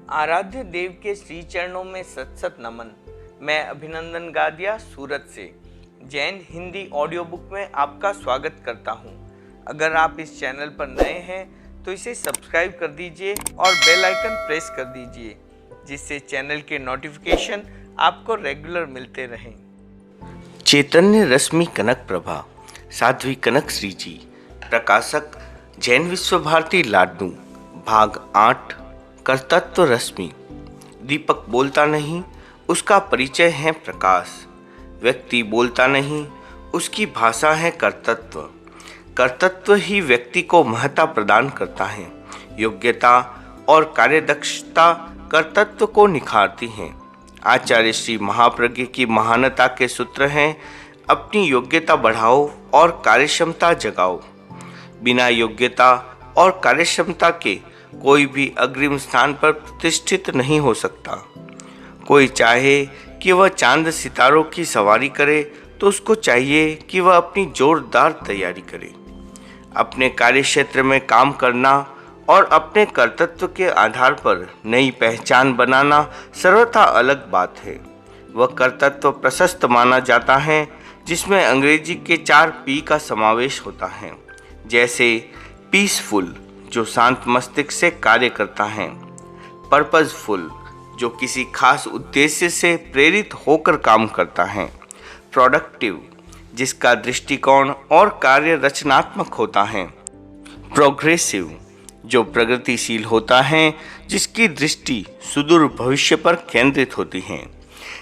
आराध्य देव के श्री चरणों में सत सत नमन। मैं अभिनंदन गादिया सूरत से जैन हिंदी ऑडियो बुक में आपका स्वागत करता हूं। अगर आप इस चैनल पर नए हैं तो इसे सब्सक्राइब कर दीजिए और बेल आइकन प्रेस कर दीजिए, जिससे चैनल के नोटिफिकेशन आपको रेगुलर मिलते रहें। चैतन्य रश्मि कनक प्रभा, साध्वी कनक श्री जी। प्रकाशक जैन विश्व भारती लाडनू, भाग 8, कर्तृत्व रश्मि। दीपक बोलता नहीं, उसका परिचय है प्रकाश। व्यक्ति बोलता नहीं, उसकी भाषा है कर्तृत्व। कर्तृत्व ही व्यक्ति को महत्ता प्रदान करता है। योग्यता और कार्यदक्षता कर्तृत्व को निखारती हैं। आचार्य श्री महाप्रज्ञ की महानता के सूत्र हैं, अपनी योग्यता बढ़ाओ और कार्यक्षमता जगाओ। बिना योग्यता और कार्यक्षमता के कोई भी अग्रिम स्थान पर प्रतिष्ठित नहीं हो सकता। कोई चाहे कि वह चांद सितारों की सवारी करे तो उसको चाहिए कि वह अपनी जोरदार तैयारी करे। अपने कार्यक्षेत्र में काम करना और अपने कर्तृत्व के आधार पर नई पहचान बनाना सर्वथा अलग बात है। वह कर्तृत्व प्रशस्त माना जाता है, जिसमें अंग्रेजी के 4 P का समावेश होता है, जैसे पीसफुल जो शांत मस्तिष्क से कार्य करता है, पर्पजफुल जो किसी खास उद्देश्य से प्रेरित होकर काम करता है, प्रोडक्टिव जिसका दृष्टिकोण और कार्य रचनात्मक होता है, प्रोग्रेसिव जो प्रगतिशील होता है, जिसकी दृष्टि सुदूर भविष्य पर केंद्रित होती है।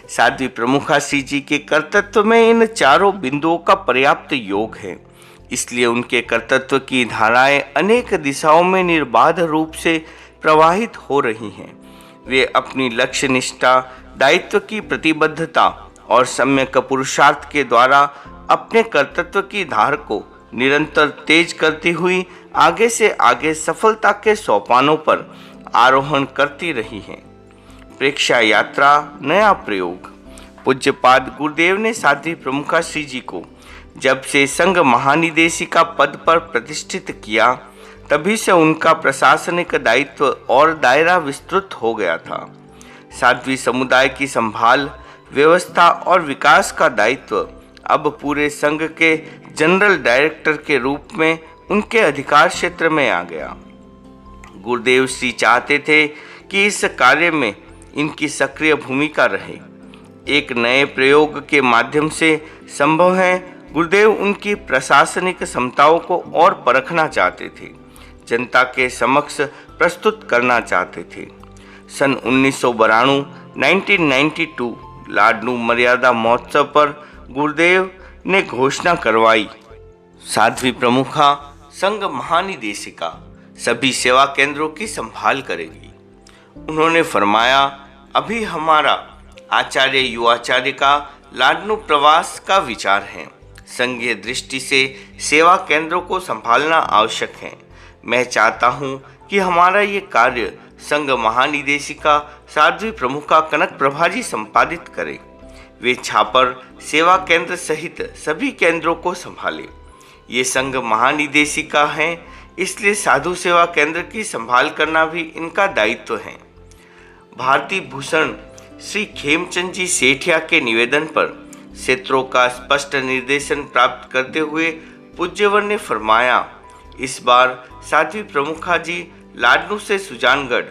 साध्वी प्रमुखा श्री जी के कर्तृत्व में इन चारों बिंदुओं का पर्याप्त योग है। इसलिए उनके कर्तृत्व की धाराएं अनेक दिशाओं में निर्बाध रूप से प्रवाहित हो रही हैं। वे अपनी लक्ष्य निष्ठा, दायित्व की प्रतिबद्धता और सम्यक पुरुषार्थ के द्वारा अपने कर्तृत्व की धार को निरंतर तेज करती हुई आगे से आगे सफलता के सोपानों पर आरोहण करती रही हैं। प्रेक्षा यात्रा नया प्रयोग। पूज्यपाद गुरुदेव ने साध्वी प्रमुखा श्री जी को जब से संघ महानिदेशिका पद पर प्रतिष्ठित किया, तभी से उनका प्रशासनिक दायित्व और दायरा विस्तृत हो गया था। साध्वी समुदाय की संभाल, व्यवस्था और विकास का दायित्व अब पूरे संघ के जनरल डायरेक्टर के रूप में उनके अधिकार क्षेत्र में आ गया। गुरुदेव श्री चाहते थे कि इस कार्य में इनकी सक्रिय भूमिका रहे। एक नए प्रयोग के माध्यम से संभव है गुरुदेव उनकी प्रशासनिक क्षमताओं को और परखना चाहते थे, जनता के समक्ष प्रस्तुत करना चाहते थे। सन 1992 लाडनू मर्यादा महोत्सव पर गुरुदेव ने घोषणा करवाई, साध्वी प्रमुखा संघ महानिदेशिका सभी सेवा केंद्रों की संभाल करेगी। उन्होंने फरमाया, अभी हमारा आचार्य युवाचार्य का लाडनू प्रवास का विचार है। संघीय दृष्टि से सेवा केंद्रों को संभालना आवश्यक है। मैं चाहता हूं कि हमारा ये कार्य संघ महानिदेशिका साध्वी प्रमुखा कनक प्रभा जी संपादित करें। वे छापर सेवा केंद्र सहित सभी केंद्रों को संभाले। ये संघ महानिदेशिका हैं, इसलिए साधु सेवा केंद्र की संभाल करना भी इनका दायित्व है। भारती भूषण श्री खेमचंद जी सेठिया के निवेदन पर क्षेत्रों का स्पष्ट निर्देशन प्राप्त करते हुए पूज्यवर ने फरमाया, इस बार साध्वी प्रमुखा जी लाडनू से सुजानगढ़,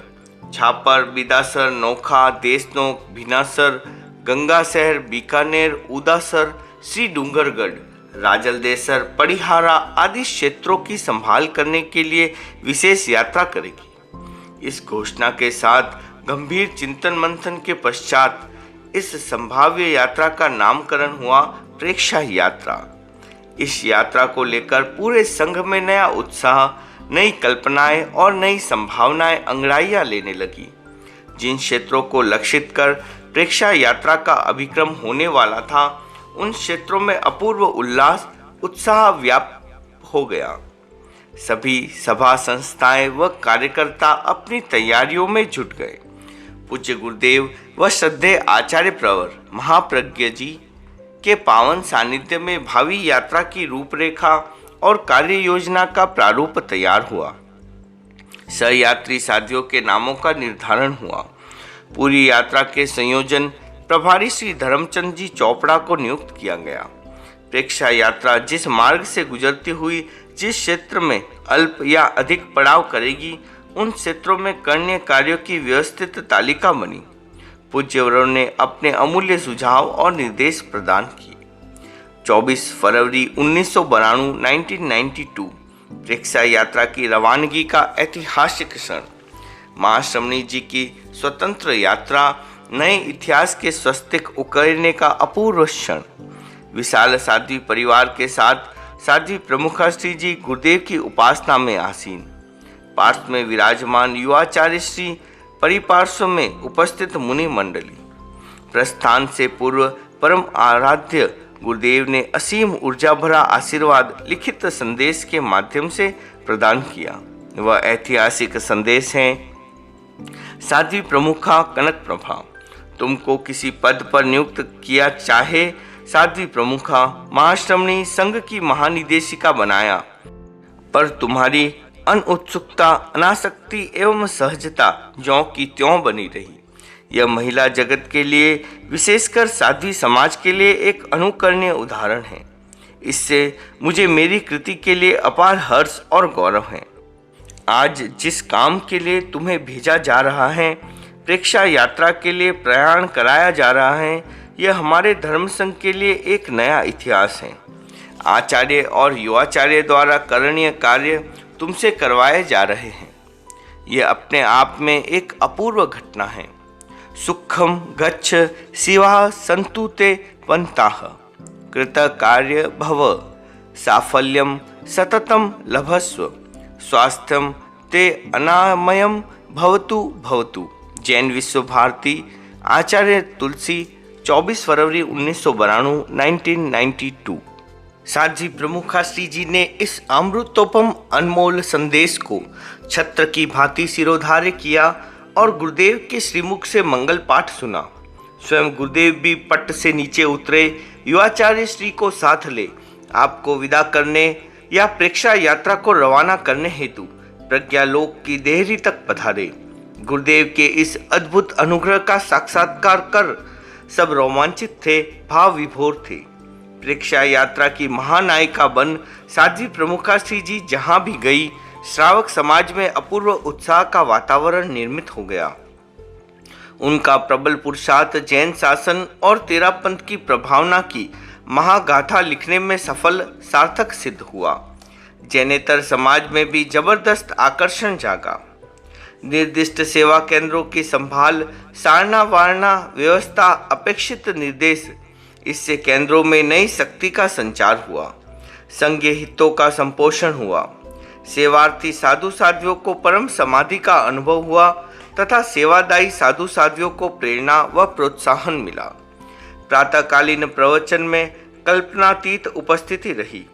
छापर, बिदासर, नोखा, देशनोक, भिनासर, गंगाशहर, बीकानेर, उदासर, श्री डूंगरगढ़, राजलदेसर, पड़िहारा आदि क्षेत्रों की संभाल करने के लिए विशेष यात्रा करेगी। इस घोषणा के साथ गंभीर चिंतन मंथन के पश्चात इस संभाव्य यात्रा का नामकरण हुआ प्रेक्षा यात्रा। इस यात्रा को लेकर पूरे संघ में नया उत्साह, नई कल्पनाएं और नई संभावनाएं अंगड़ाइयां लेने लगी। जिन क्षेत्रों को लक्षित कर प्रेक्षा यात्रा का अभिक्रम होने वाला था, उन क्षेत्रों में अपूर्व उल्लास, उत्साह व्याप्त हो गया। सभी सभा संस्थाएं व कार्यकर्ता अपनी तैयारियों में जुट गए। पूज्य गुरुदेव व श्रद्धेय आचार्य प्रवर महाप्रज्ञ जी के पावन सानिध्य में भावी यात्रा की रूपरेखा और कार्य योजना का प्रारूप तैयार हुआ। सहयात्री साथियों के नामों का निर्धारण हुआ। पूरी यात्रा के संयोजन प्रभारी श्री धर्मचंद जी चोपड़ा को नियुक्त किया गया। प्रेक्षा यात्रा जिस मार्ग से गुजरती हुई जिस क्षेत्र में अल्प या अधिक पड़ाव करेगी, उन क्षेत्रों में करने कार्यों की व्यवस्थित तालिका बनी। पूज्यवरों ने अपने अमूल्य सुझाव और निर्देश प्रदान किए। 24 फरवरी 1992 प्रेक्षा यात्रा की रवानगी का ऐतिहासिक क्षण। महाश्रमणी जी की स्वतंत्र यात्रा नए इतिहास के स्वस्तिक उकेरने का अपूर्व क्षण। विशाल साध्वी परिवार के साथ साध्वी प्रमुखाश्री जी गुरुदेव की उपासना में आसीन, पार्श्व में विराजमान युवाचार्य श्री, परिपार्श्व में उपस्थित मुनि मंडली। प्रस्थान से पूर्व परम आराध्य गुरुदेव ने असीम ऊर्जा भरा आशीर्वाद लिखित संदेश के माध्यम से प्रदान किया। वह ऐतिहासिक संदेश है, साध्वी प्रमुखा कनक प्रभा, तुमको किसी पद पर नियुक्त किया चाहे साध्वी प्रमुखा महाश्रमणी संघ की महानिदेशिका बनाया, पर तुम्हारी अनुत्सुकता, अनासक्ति एवं सहजता ज्यों की त्यों बनी रही। यह महिला जगत के लिए, विशेषकर साध्वी समाज के लिए एक अनुकरणीय उदाहरण है। इससे मुझे मेरी कृति के लिए अपार हर्ष और गौरव है। आज जिस काम के लिए तुम्हें भेजा जा रहा है, प्रेक्षा यात्रा के लिए प्रयाण कराया जा रहा है, यह हमारे धर्म संघ के लिए एक नया इतिहास है। आचार्य और युवाचार्य द्वारा करणीय कार्य तुमसे करवाए जा रहे हैं। यह अपने आप में एक अपूर्व घटना है। सुखम गच्छ शिवा सन्तु ते पंताः, कृत कार्य भव, साफल्यम सततम लभस्व, स्वास्थ्यम ते अनामयम भवतु भवतु। जैन विश्व भारती, आचार्य तुलसी, 24 फरवरी 1992। साध्वी प्रमुखाश्री जी ने इस अमृतोपम अनमोल संदेश को छत्र की भांति सिरोधार्य किया और गुरुदेव के श्रीमुख से मंगल पाठ सुना। स्वयं गुरुदेव भी पट्ट से नीचे उतरे, युवाचार्य श्री को साथ ले आपको विदा करने या प्रेक्षा यात्रा को रवाना करने हेतु प्रज्ञालोक की देहरी तक पधारे। गुरुदेव के इस अद्भुत अनुग्रह का साक्षात्कार कर सब रोमांचित थे, भाव विभोर थे। प्रेक्षा यात्रा की महानायिका बन साध्वी प्रमुखाश्री जी जहां भी गई, श्रावक समाज में अपूर्व उत्साह का वातावरण निर्मित हो गया। उनका प्रबल पुरुषार्थ जैन शासन और तेरापंथ की प्रभावना की महागाथा लिखने में सफल सार्थक सिद्ध हुआ। जैनेतर समाज में भी जबरदस्त आकर्षण जागा। निर्दिष्ट सेवा केंद्रों की संभाल, सारना वारणा व्यवस्था, अपेक्षित निर्देश, इससे केंद्रों में नई शक्ति का संचार हुआ। संघीय हितों का संपोषण हुआ। सेवार्थी साधु साध्वियों को परम समाधि का अनुभव हुआ तथा सेवादायी साधु साध्वियों को प्रेरणा व प्रोत्साहन मिला। प्रातःकालीन प्रवचन में कल्पनातीत उपस्थिति रही।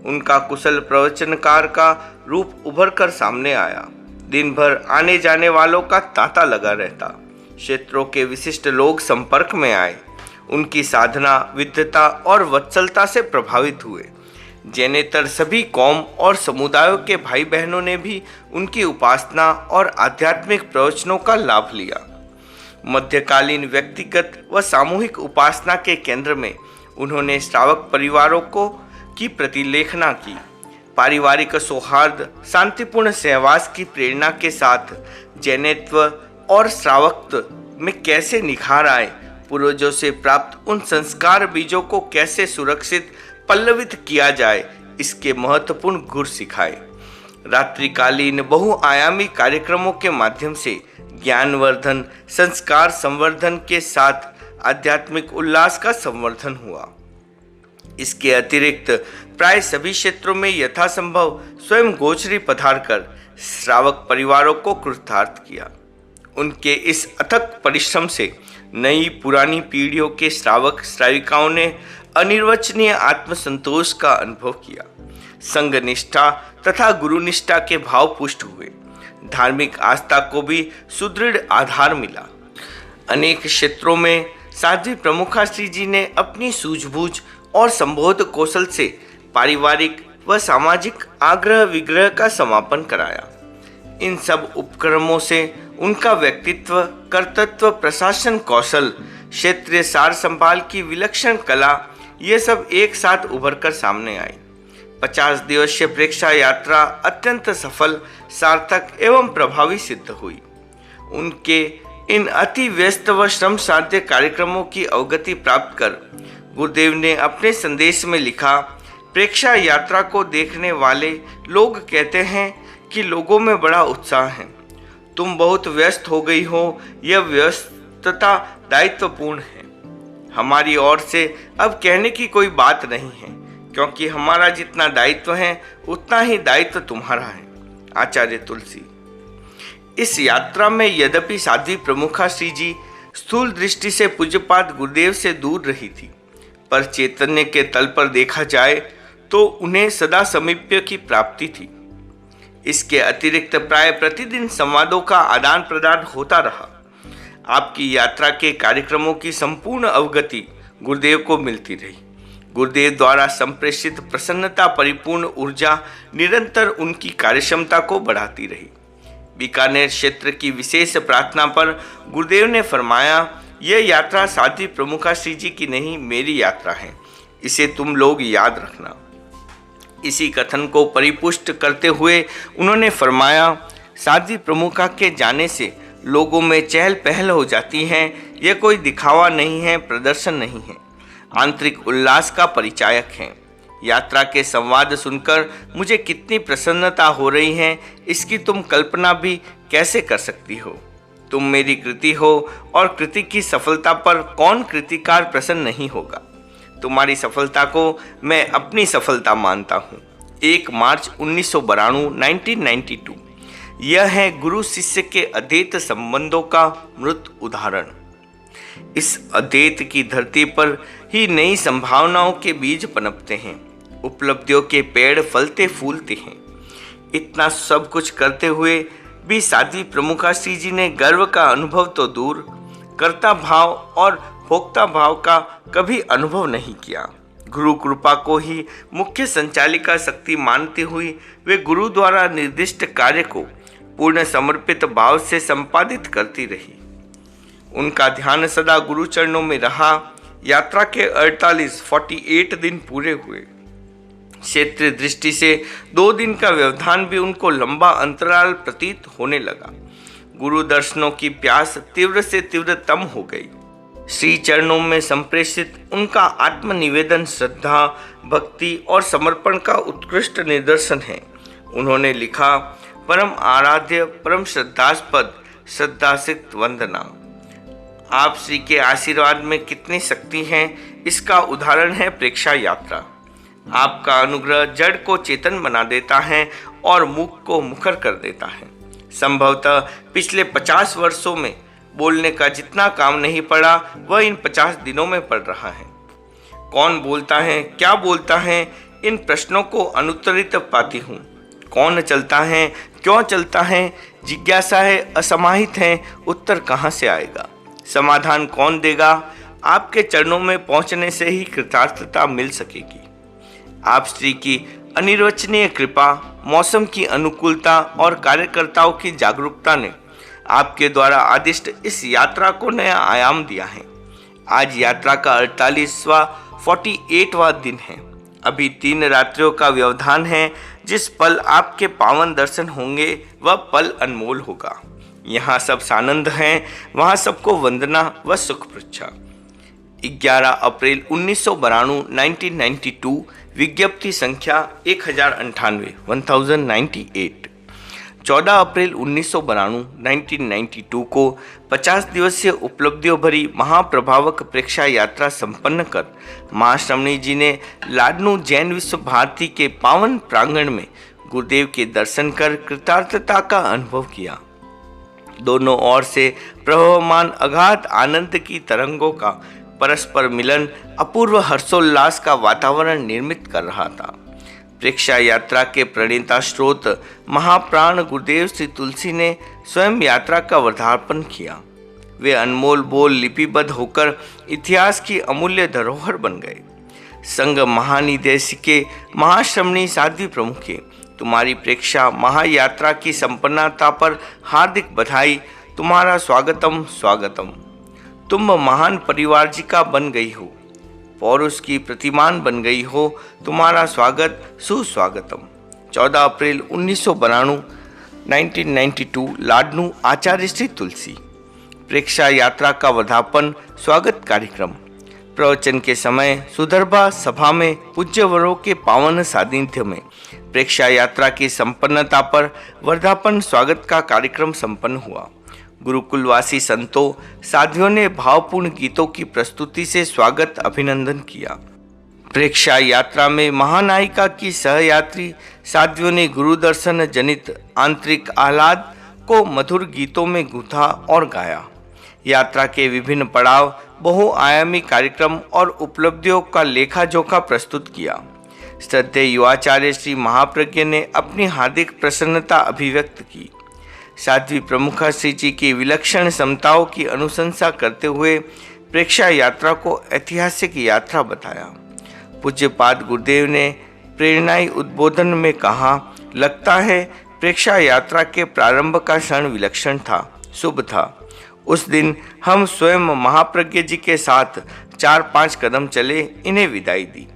उनका कुशल प्रवचनकार का रूप उभर कर सामने आया। दिन भर आने जाने वालों का तांता लगा रहता। क्षेत्रों के विशिष्ट लोग संपर्क में आए। उनकी साधना, विद्वता और वत्सलता से प्रभावित हुए। जैनेतर सभी कौम और समुदायों के भाई बहनों ने भी उनकी उपासना और आध्यात्मिक प्रवचनों का लाभ लिया। मध्यकालीन व्यक्तिगत व सामूहिक उपासना के केंद्र में उन्होंने श्रावक परिवारों की प्रतिलेखना की। पारिवारिक सौहार्द, शांतिपूर्ण सहवास की प्रेरणा के साथ जैनत्व और श्रावकत्व में कैसे निखार आए, पूर्वजों से प्राप्त उन संस्कार बीजों को कैसे सुरक्षित पल्लवित किया जाए, इसके महत्वपूर्ण गुर सिखाए। रात्रिकालीन बहुआयामी कार्यक्रमों के माध्यम से ज्ञानवर्धन, संस्कार संवर्धन के साथ आध्यात्मिक उल्लास का संवर्धन हुआ। इसके अतिरिक्त प्राय सभी क्षेत्रों में यथासंभव स्वयं गोचरी पधार कर श्रावक परिवारों को कृतार्थ किया। उनके इस अथक परिश्रम से नई पुरानी पीढ़ियों के श्रावक श्राविकाओं ने अनिर्वचनीय आत्मसंतोष का अनुभव किया। संघ निष्ठा तथा गुरु निष्ठा के भाव पुष्ट हुए। धार्मिक आस्था को भी सुदृढ़ आधार मिला। अनेक क्षेत्रों में साध्वी प्रमुखाश्री जी ने अपनी सूझबूझ और संबोध कौशल से पारिवारिक व सामाजिक आग्रह विग्रह का समापन कराया। इन सब उपक्रमों से उनका व्यक्तित्व, कर्तृत्व, प्रशासन कौशल, क्षेत्रीय सार संभाल की विलक्षण कला, ये सब एक साथ उभरकर सामने आई। 50 दिवसीय प्रेक्षा यात्रा अत्यंत सफल, सार्थक एवं प्रभावी सिद्ध हुई। उनके इन अति व्यस्त व श्रम साध्य कार्यक्रमों की अवगति प्राप्त कर गुरुदेव ने अपने संदेश में लिखा, प्रेक्षा यात्रा को देखने वाले लोग कहते हैं कि लोगों में बड़ा उत्साह है। तुम बहुत व्यस्त हो गई हो, यह व्यस्तता दायित्वपूर्ण है। हमारी ओर से अब कहने की कोई बात नहीं है, क्योंकि हमारा जितना दायित्व है उतना ही दायित्व तुम्हारा है। आचार्य तुलसी। इस यात्रा में यद्यपि साध्वी प्रमुखा श्री जी स्थूल दृष्टि से पूज्यपाद गुरुदेव से दूर रही थी, पर चैतन्य के तल पर देखा जाए तो उन्हें सदा समीप्य की प्राप्ति थी। इसके अतिरिक्त प्राय प्रतिदिन संवादों का आदान प्रदान होता रहा। आपकी यात्रा के कार्यक्रमों की संपूर्ण अवगति गुरुदेव को मिलती रही। गुरुदेव द्वारा संप्रेषित प्रसन्नता परिपूर्ण ऊर्जा निरंतर उनकी कार्यक्षमता को बढ़ाती रही। बीकानेर क्षेत्र की विशेष प्रार्थना पर गुरुदेव ने फरमाया, यह यात्रा साध्वी प्रमुखा श्री जी की नहीं, मेरी यात्रा है, इसे तुम लोग याद रखना। इसी कथन को परिपुष्ट करते हुए उन्होंने फरमाया, साध्वी प्रमुखा के जाने से लोगों में चहल पहल हो जाती है। यह कोई दिखावा नहीं है, प्रदर्शन नहीं है, आंतरिक उल्लास का परिचायक है। यात्रा के संवाद सुनकर मुझे कितनी प्रसन्नता हो रही है, इसकी तुम कल्पना भी कैसे कर सकती हो। तुम मेरी कृति हो और कृति की सफलता पर कौन कृतिकार प्रसन्न नहीं होगा। तुम्हारी सफलता को मैं अपनी सफलता मानता हूँ। 1 मार्च 1992 1992। यह है गुरु शिष्य के अद्वैत संबंधों का मृत उदाहरण। इस अद्वैत की धरती पर ही नई संभावनाओं के बीज पनपते हैं, उपलब्धियों के पेड़ फलते फूलते हैं। इतना सब कुछ करते हुए भी साध्वी प्रमुखा श्री जी ने गर्व का अनुभव तो दूर, कर्ता भाव और भोक्ता भाव का कभी अनुभव नहीं किया। गुरु कृपा को ही मुख्य संचालिका शक्ति मानती हुई वे गुरु द्वारा निर्दिष्ट कार्य को पूर्ण समर्पित भाव से संपादित करती रही। उनका ध्यान सदा गुरु चरणों में रहा। यात्रा के 48 दिन पूरे हुए। क्षेत्रीय दृष्टि से 2 दिन का व्यवधान भी उनको लंबा अंतराल प्रतीत होने लगा। गुरु दर्शनों की प्यास तीव्र से तीव्रतम हो गई। श्री चरणों में संप्रेषित उनका आत्मनिवेदन श्रद्धा, भक्ति और समर्पण का उत्कृष्ट निदर्शन है। उन्होंने लिखा, परम आराध्य, परम श्रद्धास्पद, श्रद्धासिक्त वंदना। आप श्री के आशीर्वाद में कितनी शक्ति है, इसका उदाहरण है प्रेक्षा यात्रा। आपका अनुग्रह जड़ को चेतन बना देता है और मूक को मुखर कर देता है। संभवतः पिछले 50 वर्षों में बोलने का जितना काम नहीं पड़ा, वह इन 50 दिनों में पड़ रहा है। कौन बोलता है, क्या बोलता है, इन प्रश्नों को अनुत्तरित पाती हूँ। कौन चलता है, क्यों चलता है, जिज्ञासा है, असमाहित है, उत्तर कहाँ से आएगा, समाधान कौन देगा। आपके चरणों में पहुँचने से ही कृतार्थता मिल सकेगी। आप श्री की अनिर्वचनीय कृपा, मौसम की अनुकूलता और कार्यकर्ताओं की जागरूकता ने आपके द्वारा आदिष्ट इस यात्रा को नया आयाम दिया है। आज यात्रा का 48वां दिन है। अभी 3 रात्रियों का व्यवधान है। जिस पल आपके पावन दर्शन होंगे वह पल अनमोल होगा। यहाँ सब सानंद हैं, वहाँ सबको वंदना व सुख पृच्छा। 11 अप्रैल 1992 1992। विज्ञप्ति संख्या 1098। 14 अप्रैल 1992 1992 को 50 दिवसीय उपलब्धियों भरी महाप्रभावक प्रेक्षा यात्रा संपन्न कर महाश्रमणी जी ने लाडनू जैन विश्व भारती के पावन प्रांगण में गुरुदेव के दर्शन कर कृतार्थता का अनुभव किया। दोनों ओर से प्रवहमान अगाध आनंद की तरंगों का परस्पर मिलन अपूर्व हर्षोल्लास का वातावरण निर्मित कर रहा था। प्रेक्षा यात्रा के प्रणेता स्रोत महाप्राण गुरुदेव श्री तुलसी ने स्वयं यात्रा का वर्धापन किया। वे अनमोल बोल लिपिबद्ध होकर इतिहास की अमूल्य धरोहर बन गए। संघ महानिदेशिके महाश्रमणी साध्वी प्रमुखे तुम्हारी प्रेक्षा महायात्रा की संपन्नता पर हार्दिक बधाई। तुम्हारा स्वागतम स्वागतम। तुम महान परिवारजिका बन गई हो, पौरुष की प्रतिमान बन गई हो। तुम्हारा स्वागत सुस्वागतम। 14 अप्रैल 1992 लाडनू आचार्य श्री तुलसी। प्रेक्षा यात्रा का वर्धापन स्वागत कार्यक्रम। प्रवचन के समय सुदर्भा सभा में पूज्यवरों के पावन सानिध्य में प्रेक्षा यात्रा की संपन्नता पर वर्धापन स्वागत का कार्यक्रम संपन्न हुआ। गुरुकुलवासी संतों साधियों ने भावपूर्ण गीतों की प्रस्तुति से स्वागत अभिनंदन किया। प्रेक्षा यात्रा में महानायिका की सहयात्री साधियों ने गुरु दर्शन जनित आंतरिक आह्लाद को मधुर गीतों में गूंथा और गाया। यात्रा के विभिन्न पड़ाव, बहुआयामी कार्यक्रम और उपलब्धियों का लेखा जोखा प्रस्तुत किया। श्रद्धेय युवाचार्य श्री महाप्रज्ञ ने अपनी हार्दिक प्रसन्नता अभिव्यक्त की। साध्वी प्रमुखा श्री जी की विलक्षण क्षमताओं की अनुशंसा करते हुए प्रेक्षा यात्रा को ऐतिहासिक यात्रा बताया। पूज्यपाद गुरुदेव ने प्रेरणाई उद्बोधन में कहा, लगता है प्रेक्षा यात्रा के प्रारंभ का क्षण विलक्षण था, शुभ था। उस दिन हम स्वयं महाप्रज्ञ जी के साथ 4-5 कदम चले, इन्हें विदाई दी।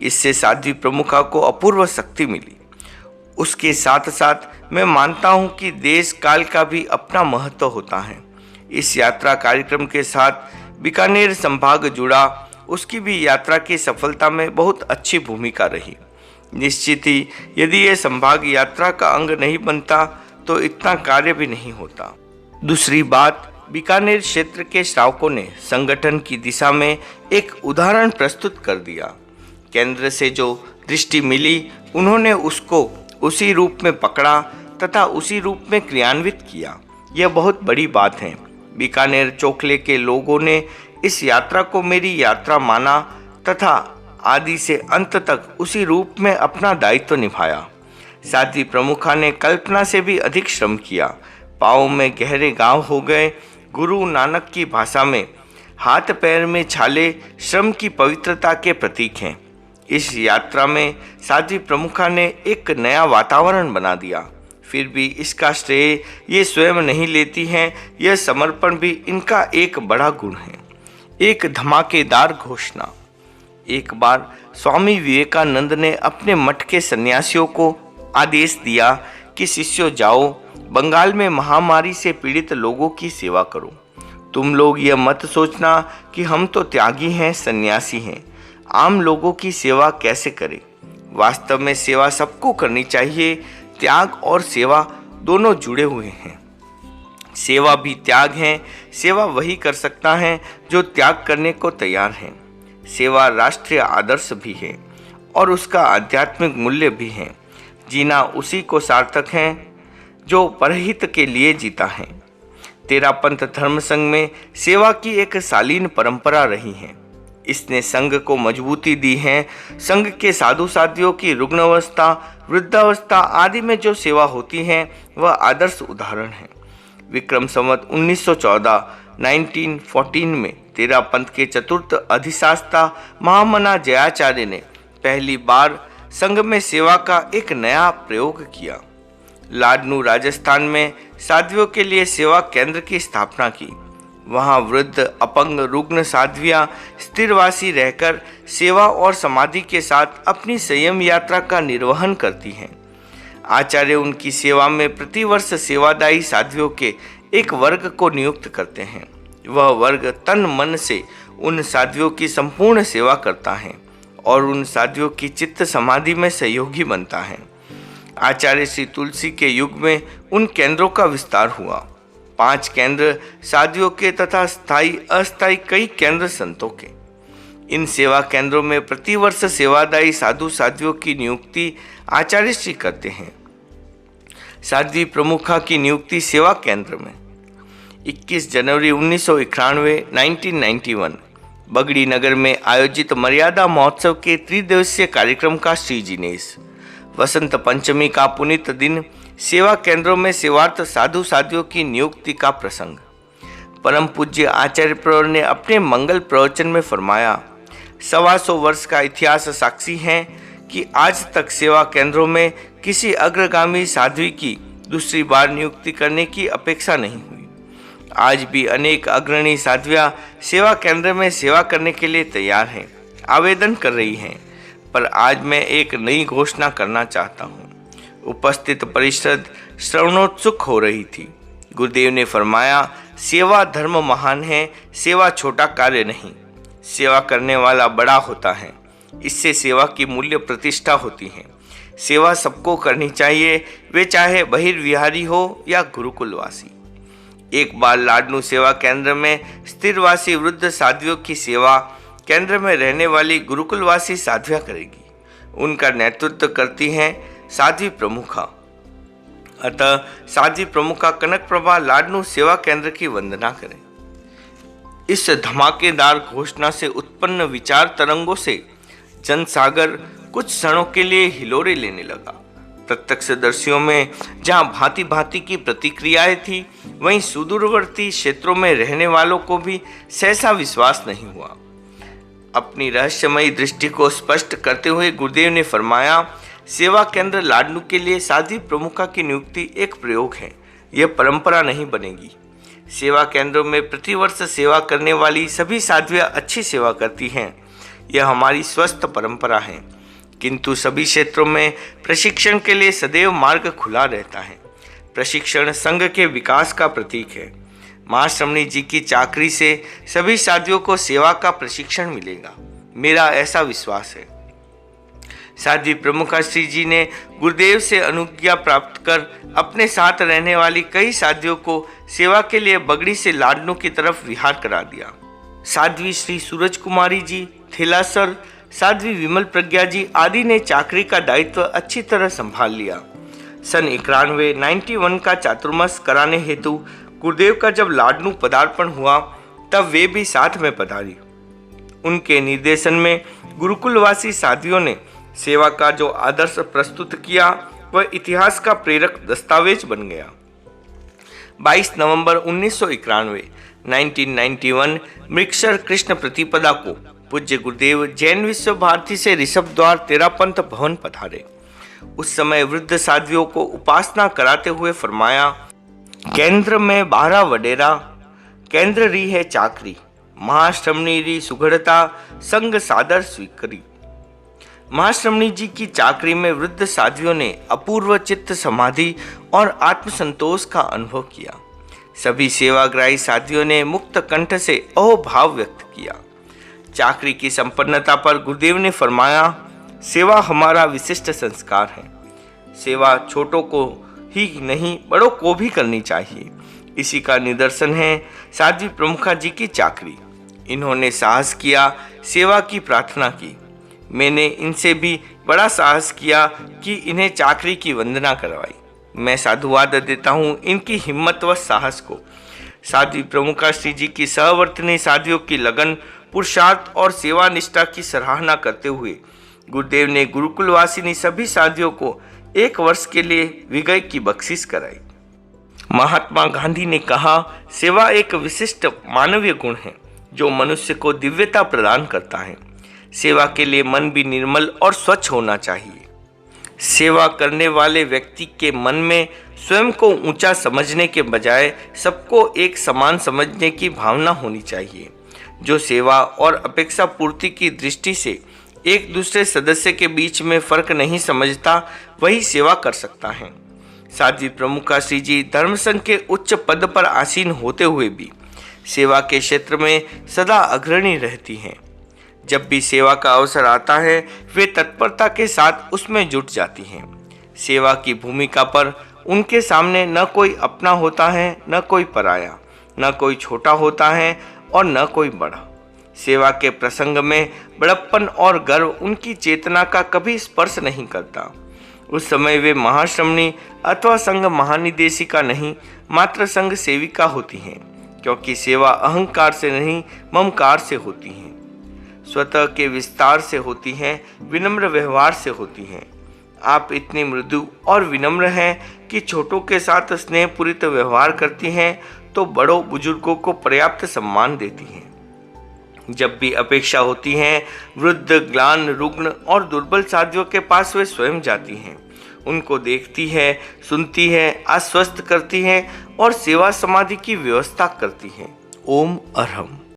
इससे साध्वी प्रमुखा को अपूर्व शक्ति मिली। उसके साथ साथ मैं मानता हूँ कि देश काल का भी अपना महत्व होता है। इस यात्रा कार्यक्रम के साथ बीकानेर संभाग जुड़ा, उसकी भी यात्रा की सफलता में बहुत अच्छी भूमिका रही। निश्चित ही यदि ये संभाग यात्रा का अंग नहीं बनता तो इतना कार्य भी नहीं होता। दूसरी बात, बीकानेर क्षेत्र के श्रावकों ने संगठन की दिशा में एक उदाहरण प्रस्तुत कर दिया। केंद्र से जो दृष्टि मिली, उन्होंने उसको उसी रूप में पकड़ा तथा उसी रूप में क्रियान्वित किया। यह बहुत बड़ी बात है। बीकानेर चोखले के लोगों ने इस यात्रा को मेरी यात्रा माना तथा आदि से अंत तक उसी रूप में अपना दायित्व निभाया। साध्वी प्रमुखा ने कल्पना से भी अधिक श्रम किया। पाँव में गहरे घाव हो गए। गुरु नानक की भाषा में हाथ पैर में छाले श्रम की पवित्रता के प्रतीक हैं। इस यात्रा में साध्वी प्रमुखा ने एक नया वातावरण बना दिया। फिर भी इसका श्रेय ये स्वयं नहीं लेती हैं। यह समर्पण भी इनका एक बड़ा गुण है। एक धमाकेदार घोषणा। एक बार स्वामी विवेकानंद ने अपने मठ के सन्यासियों को आदेश दिया कि शिष्यों, जाओ बंगाल में महामारी से पीड़ित लोगों की सेवा करो। तुम लोग यह मत सोचना कि हम तो त्यागी हैं, सन्यासी हैं, आम लोगों की सेवा कैसे करें। वास्तव में सेवा सबको करनी चाहिए। त्याग और सेवा दोनों जुड़े हुए हैं। सेवा भी त्याग है। सेवा वही कर सकता है जो त्याग करने को तैयार है। सेवा राष्ट्रीय आदर्श भी है और उसका आध्यात्मिक मूल्य भी है। जीना उसी को सार्थक है जो परहित के लिए जीता है। तेरापंथ धर्म संघ में सेवा की एक शालीन परंपरा रही है। इसने संघ को मजबूती दी है। संघ के साधु साधियों की रुग्णावस्था, वृद्धावस्था आदि में जो सेवा होती है वह आदर्श उदाहरण है। विक्रम संवत 1914 में तेरापंथ के चतुर्थ अधिशास्ता महामना जयाचार्य ने पहली बार संघ में सेवा का एक नया प्रयोग किया। लाडनू राजस्थान में साध्वियों के लिए सेवा केंद्र की स्थापना की। वहां वृद्ध, अपंग, रुग्ण साध्वियां स्थिरवासी रहकर सेवा और समाधि के साथ अपनी संयम यात्रा का निर्वहन करती हैं। आचार्य उनकी सेवा में प्रतिवर्ष सेवादायी साध्वियों के एक वर्ग को नियुक्त करते हैं। वह वर्ग तन मन से उन साध्वियों की संपूर्ण सेवा करता है और उन साध्वियों की चित्त समाधि में सहयोगी बनता है। आचार्य श्री तुलसी के युग में उन केंद्रों का विस्तार हुआ। 5 केंद्र साध्वियों के तथा स्थायी अस्थायी कई केंद्र संतों के। इन सेवा केंद्रों में प्रतिवर्ष सेवादायी साधु साध्वियों की नियुक्ति आचार्य श्री करते हैं। साध्वी प्रमुखा की नियुक्ति सेवा केंद्र में 21 जनवरी 1991 बगड़ी नगर में आयोजित मर्यादा महोत्सव के त्रिदिवसीय कार्यक्रम का श्री जिनेश। वसंत पंचमी का पुनीत दिन सेवा केंद्रों में सेवार्थ साधु साधियों की नियुक्ति का प्रसंग। परम पूज्य आचार्य प्रवर ने अपने मंगल प्रवचन में फरमाया, 125 वर्ष का इतिहास साक्षी है कि आज तक सेवा केंद्रों में किसी अग्रगामी साध्वी की दूसरी बार नियुक्ति करने की अपेक्षा नहीं हुई। आज भी अनेक अग्रणी साध्वियां सेवा केंद्र में सेवा करने के लिए तैयार हैं, आवेदन कर रही हैं। पर आज मैं एक नई घोषणा करना चाहता हूँ। उपस्थित परिषद श्रवणोत्सुक हो रही थी। गुरुदेव ने फरमाया, सेवा धर्म महान है, सेवा छोटा कार्य नहीं। सेवा करने वाला बड़ा होता है, इससे सेवा की मूल्य प्रतिष्ठा होती है। सेवा सबको करनी चाहिए, वे चाहे बहिर्विहारी हो या गुरुकुलवासी। एक बार लाडनू सेवा केंद्र में स्थिरवासी वृद्ध साध्वियों की सेवा केंद्र में रहने वाली गुरुकुलवासी साध्वियां करेगी। उनका नेतृत्व करती हैं साध्वी प्रमुखा। अतः साध्वी प्रमुखा कनक प्रभा लाडनू सेवा केंद्र की वंदना करें। इस धमाकेदार घोषणा से उत्पन्न विचार तरंगों से जनसागर कुछ क्षणों के लिए हिलोरे लेने लगा। प्रत्यक्षदर्शियों में जहां भांति भांति की प्रतिक्रियाएं थी, वहीं सुदूरवर्ती क्षेत्रों में रहने वालों को भी सहसा विश्वास नहीं हुआ। अपनी रहस्यमयी दृष्टि को स्पष्ट करते हुए गुरुदेव ने फरमाया, सेवा केंद्र लाडनू के लिए साध्वी प्रमुखा की नियुक्ति एक प्रयोग है, यह परंपरा नहीं बनेगी। सेवा केंद्रों में प्रतिवर्ष सेवा करने वाली सभी साध्वियां अच्छी सेवा करती हैं, यह हमारी स्वस्थ परंपरा है। किंतु सभी क्षेत्रों में प्रशिक्षण के लिए सदैव मार्ग खुला रहता है। प्रशिक्षण संघ के विकास का प्रतीक है। महाश्रमणी जी की चाकरी से सभी साध्वियों को सेवा का प्रशिक्षण मिलेगा, मेरा ऐसा विश्वास है। साध्वी प्रमुखा श्री जी ने गुरुदेव से अनुज्ञा प्राप्त कर अपने साथ रहने वाली कई साध्वियों को सेवा के लिए बगड़ी से लाडनू की तरफ विहार करा दिया। साध्वी श्री सूरज कुमारी जी, थेलासर, साध्वी विमल प्रज्ञा जी आदि ने चाकरी का दायित्व अच्छी तरह संभाल लिया। सन 91 का चातुर्मास कराने हेतु गुरुदेव का जब लाडनू पदार्पण हुआ, तब वे भी साथ में पधारी। उनके निर्देशन में गुरुकुलवासी साध्वियों ने सेवा का जो आदर्श प्रस्तुत किया, वह इतिहास का प्रेरक दस्तावेज बन गया। 22 नवंबर 1991 मृक्षर कृष्ण प्रतिपदा को पूज्य गुरुदेव जैन विश्व भारती से ऋषभ द्वार तेरापंथ भवन पधारे। उस समय वृद्ध साध्वियों को उपासना कराते हुए फरमाया, केंद्र में 12 वडेरा, केंद्र री है चाकरी, महाश्रमणी री सुघड़ता संग सादर स्वीकरी। महाश्रमणी जी की चाकरी में वृद्ध साध्वियों ने अपूर्व चित्त समाधि और आत्मसंतोष का अनुभव किया। सभी सेवाग्राही साध्वियों ने मुक्त कंठ से अहोभाव व्यक्त किया। चाकरी की संपन्नता पर गुरुदेव ने फरमाया, सेवा हमारा विशिष्ट संस्कार है। सेवा छोटों को ही नहीं, बड़ों को भी करनी चाहिए। इसी का निदर्शन है साध्वी प्रमुखा जी की चाकरी। इन्होंने साहस किया, सेवा की प्रार्थना की। मैंने इनसे भी बड़ा साहस किया कि इन्हें चाकरी की वंदना करवाई। मैं साधुवाद देता हूँ इनकी हिम्मत व साहस को। साध्वी प्रमुखा श्री जी की सहवर्तिनी साध्वियों की लगन, पुरुषार्थ और सेवा निष्ठा की सराहना करते हुए गुरुदेव ने गुरुकुलवासिनी सभी साध्वियों को 1 वर्ष के लिए विजय की बख्शिश कराई। महात्मा गांधी ने कहा, सेवा एक विशिष्ट मानवीय गुण है जो मनुष्य को दिव्यता प्रदान करता है। सेवा के लिए मन भी निर्मल और स्वच्छ होना चाहिए। सेवा करने वाले व्यक्ति के मन में स्वयं को ऊंचा समझने के बजाय सबको एक समान समझने की भावना होनी चाहिए। जो सेवा और अपेक्षा पूर्ति की दृष्टि से एक दूसरे सदस्य के बीच में फर्क नहीं समझता, वही सेवा कर सकता है। साध्वी प्रमुखा श्री जी धर्मसंघ के उच्च पद पर आसीन होते हुए भी सेवा के क्षेत्र में सदा अग्रणी रहती हैं। जब भी सेवा का अवसर आता है, वे तत्परता के साथ उसमें जुट जाती हैं। सेवा की भूमिका पर उनके सामने न कोई अपना होता है, न कोई पराया, न कोई छोटा होता है और न कोई बड़ा। सेवा के प्रसंग में बड़प्पन और गर्व उनकी चेतना का कभी स्पर्श नहीं करता। उस समय वे महाश्रमणी अथवा संघ महानिदेशिका नहीं, मात्र संघ सेविका होती हैं, क्योंकि सेवा अहंकार से नहीं, ममकार से होती है, स्वतः के विस्तार से होती हैं, विनम्र व्यवहार से होती हैं। आप इतनी मृदु और विनम्र हैं कि छोटों के साथ स्नेहपूरित व्यवहार करती हैं, तो बड़ों बुजुर्गों को पर्याप्त सम्मान देती हैं। जब भी अपेक्षा होती है, वृद्ध, ग्लान, रुग्ण और दुर्बल साथियों के पास वे स्वयं जाती हैं। उनको देखती है, सुनती है, आश्वस्त करती हैं और सेवा समाधि की व्यवस्था करती हैं। ओम अरहम।